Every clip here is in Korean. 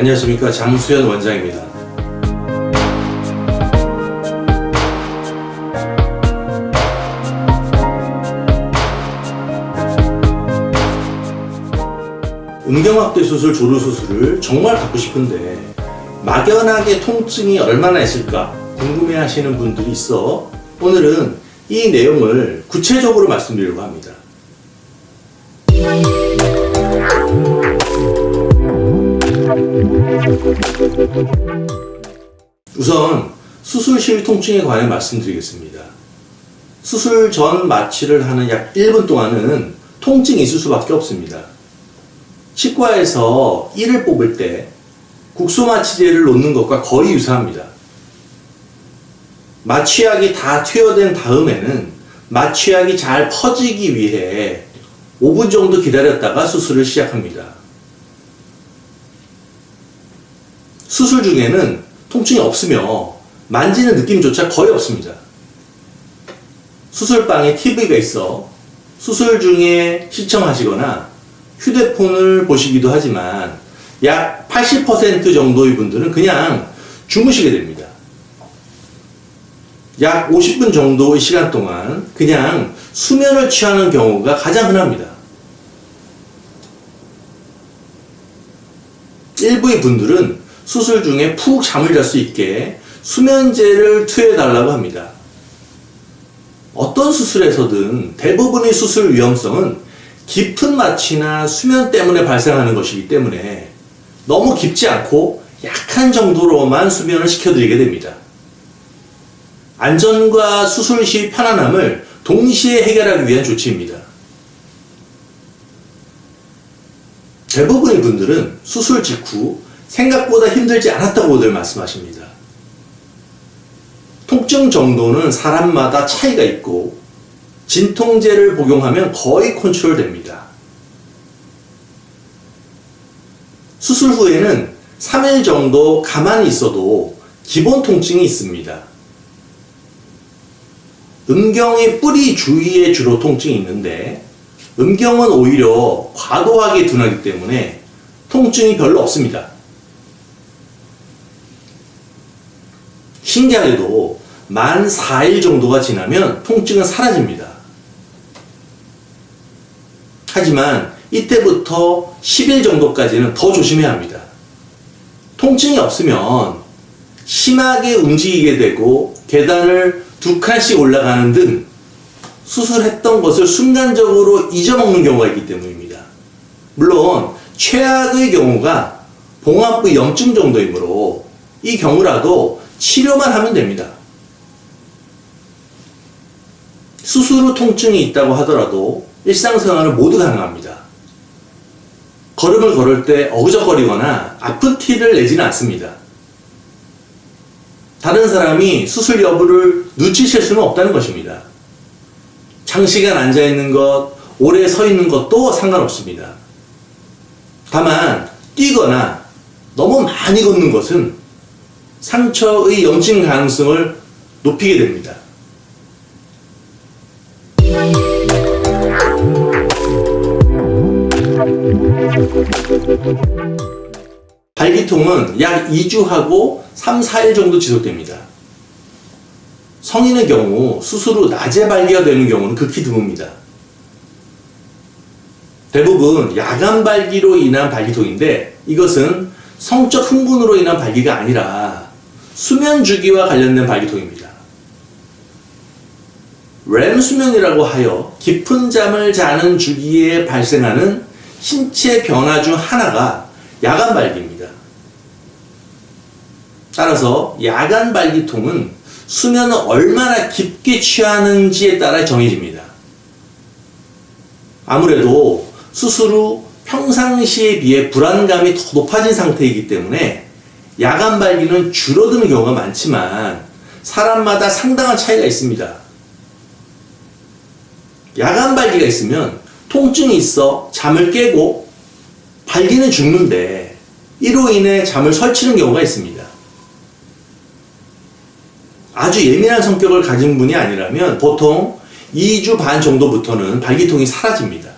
안녕하십니까, 장수현 원장입니다. 음경확대 수술, 조루 수술을 정말 받고 싶은데 막연하게 통증이 얼마나 있을까 궁금해 하시는 분들이 있어 오늘은 이 내용을 구체적으로 말씀드리려고 합니다. 우선 수술실 통증에 관해 말씀드리겠습니다. 수술 전 마취를 하는 약 1분 동안은 통증이 있을 수밖에 없습니다. 치과에서 이를 뽑을 때 국소마취제를 놓는 것과 거의 유사합니다. 마취약이 다 투여된 다음에는 마취약이 잘 퍼지기 위해 5분 정도 기다렸다가 수술을 시작합니다. 수술 중에는 통증이 없으며 만지는 느낌조차 거의 없습니다. 수술방에 TV가 있어 수술 중에 시청하시거나 휴대폰을 보시기도 하지만 약 80% 정도의 분들은 그냥 주무시게 됩니다. 약 50분 정도의 시간 동안 그냥 수면을 취하는 경우가 가장 흔합니다. 일부의 분들은 수술 중에 푹 잠을 잘 수 있게 수면제를 투여해달라고 합니다. 어떤 수술에서든 대부분의 수술 위험성은 깊은 마취나 수면 때문에 발생하는 것이기 때문에 너무 깊지 않고 약한 정도로만 수면을 시켜드리게 됩니다. 안전과 수술 시 편안함을 동시에 해결하기 위한 조치입니다. 대부분의 분들은 수술 직후 생각보다 힘들지 않았다고들 말씀하십니다. 통증 정도는 사람마다 차이가 있고 진통제를 복용하면 거의 컨트롤됩니다. 수술 후에는 3일 정도 가만히 있어도 기본 통증이 있습니다. 음경의 뿌리 주위에 주로 통증이 있는데 음경은 오히려 과도하게 둔하기 때문에 통증이 별로 없습니다. 신기하게도 만 4일 정도가 지나면 통증은 사라집니다. 하지만 이때부터 10일 정도까지는 더 조심해야 합니다. 통증이 없으면 심하게 움직이게 되고 계단을 2칸씩 올라가는 등 수술했던 것을 순간적으로 잊어먹는 경우가 있기 때문입니다. 물론 최악의 경우가 봉합부 염증 정도이므로 이 경우라도 치료만 하면 됩니다. 수술 후 통증이 있다고 하더라도 일상생활은 모두 가능합니다. 걸음을 걸을 때 어그적거리거나 아픈 티를 내지는 않습니다. 다른 사람이 수술 여부를 눈치챌 수는 없다는 것입니다. 장시간 앉아있는 것, 오래 서 있는 것도 상관없습니다. 다만 뛰거나 너무 많이 걷는 것은 상처의 염증 가능성을 높이게 됩니다. 발기통은 약 2주하고 3, 4일 정도 지속됩니다. 성인의 경우 수술 후 낮에 발기가 되는 경우는 극히 드뭅니다. 대부분 야간 발기로 인한 발기통인데 이것은 성적 흥분으로 인한 발기가 아니라 수면 주기와 관련된 발기통입니다. REM 수면이라고 하여 깊은 잠을 자는 주기에 발생하는 신체 변화 중 하나가 야간 발기입니다. 따라서 야간 발기통은 수면을 얼마나 깊게 취하는지에 따라 정해집니다. 아무래도 수술 후 평상시에 비해 불안감이 더 높아진 상태이기 때문에 야간 발기는 줄어드는 경우가 많지만 사람마다 상당한 차이가 있습니다. 야간 발기가 있으면 통증이 있어 잠을 깨고 발기는 죽는데 이로 인해 잠을 설치는 경우가 있습니다. 아주 예민한 성격을 가진 분이 아니라면 보통 2주 반 정도부터는 발기통이 사라집니다.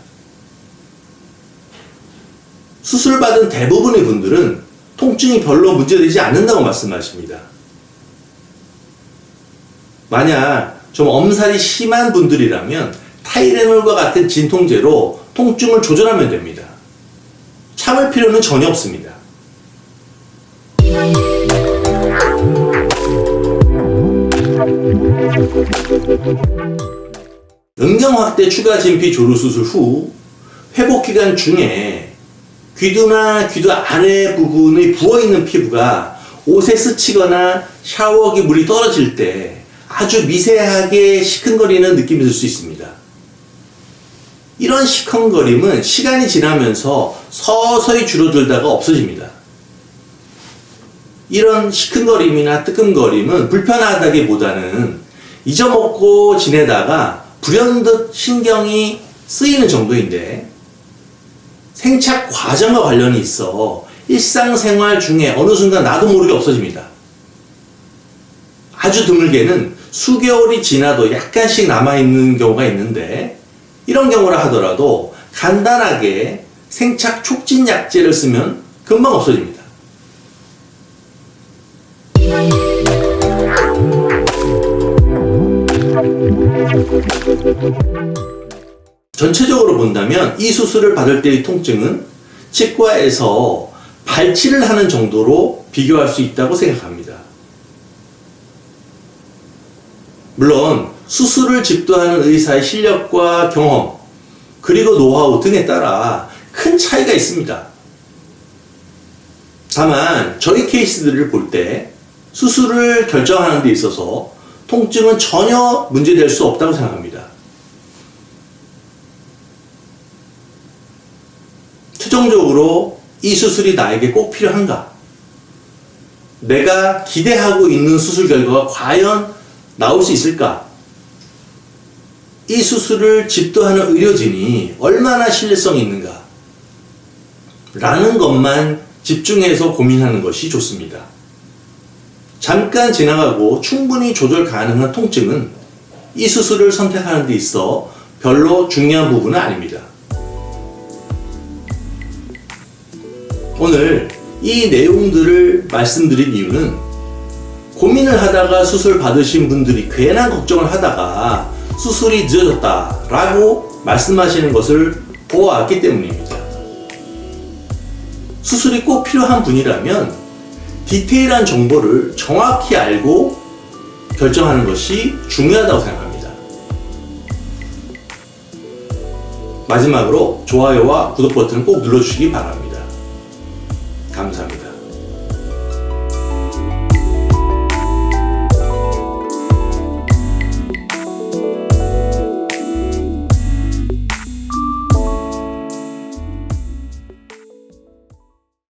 수술받은 대부분의 분들은 통증이 별로 문제되지 않는다고 말씀하십니다. 만약 좀 엄살이 심한 분들이라면 타이레놀과 같은 진통제로 통증을 조절하면 됩니다. 참을 필요는 전혀 없습니다. 음경확대 추가 진피 조루 수술 후 회복기간 중에 귀두나 귀두 아래 부분의 부어있는 피부가 옷에 스치거나 샤워기 물이 떨어질 때 아주 미세하게 시큰거리는 느낌이 들 수 있습니다. 이런 시큰거림은 시간이 지나면서 서서히 줄어들다가 없어집니다. 이런 시큰거림이나 뜨끔거림은 불편하다기보다는 잊어먹고 지내다가 불현듯 신경이 쓰이는 정도인데 생착 과정과 관련이 있어 일상생활 중에 어느 순간 나도 모르게 없어집니다. 아주 드물게는 수개월이 지나도 약간씩 남아있는 경우가 있는데 이런 경우라 하더라도 간단하게 생착 촉진 약제를 쓰면 금방 없어집니다. 전체적으로 본다면 이 수술을 받을 때의 통증은 치과에서 발치를 하는 정도로 비교할 수 있다고 생각합니다. 물론 수술을 집도하는 의사의 실력과 경험 그리고 노하우 등에 따라 큰 차이가 있습니다. 다만 저희 케이스들을 볼 때 수술을 결정하는 데 있어서 통증은 전혀 문제될 수 없다고 생각합니다. 최종적으로 이 수술이 나에게 꼭 필요한가? 내가 기대하고 있는 수술 결과가 과연 나올 수 있을까? 이 수술을 집도하는 의료진이 얼마나 신뢰성이 있는가? 라는 것만 집중해서 고민하는 것이 좋습니다. 잠깐 지나가고 충분히 조절 가능한 통증은 이 수술을 선택하는 데 있어 별로 중요한 부분은 아닙니다. 오늘 이 내용들을 말씀드린 이유는 고민을 하다가 수술 받으신 분들이 괜한 걱정을 하다가 수술이 늦어졌다 라고 말씀하시는 것을 보아왔기 때문입니다. 수술이 꼭 필요한 분이라면 디테일한 정보를 정확히 알고 결정하는 것이 중요하다고 생각합니다. 마지막으로 좋아요와 구독 버튼을 꼭 눌러주시기 바랍니다. 감사합니다.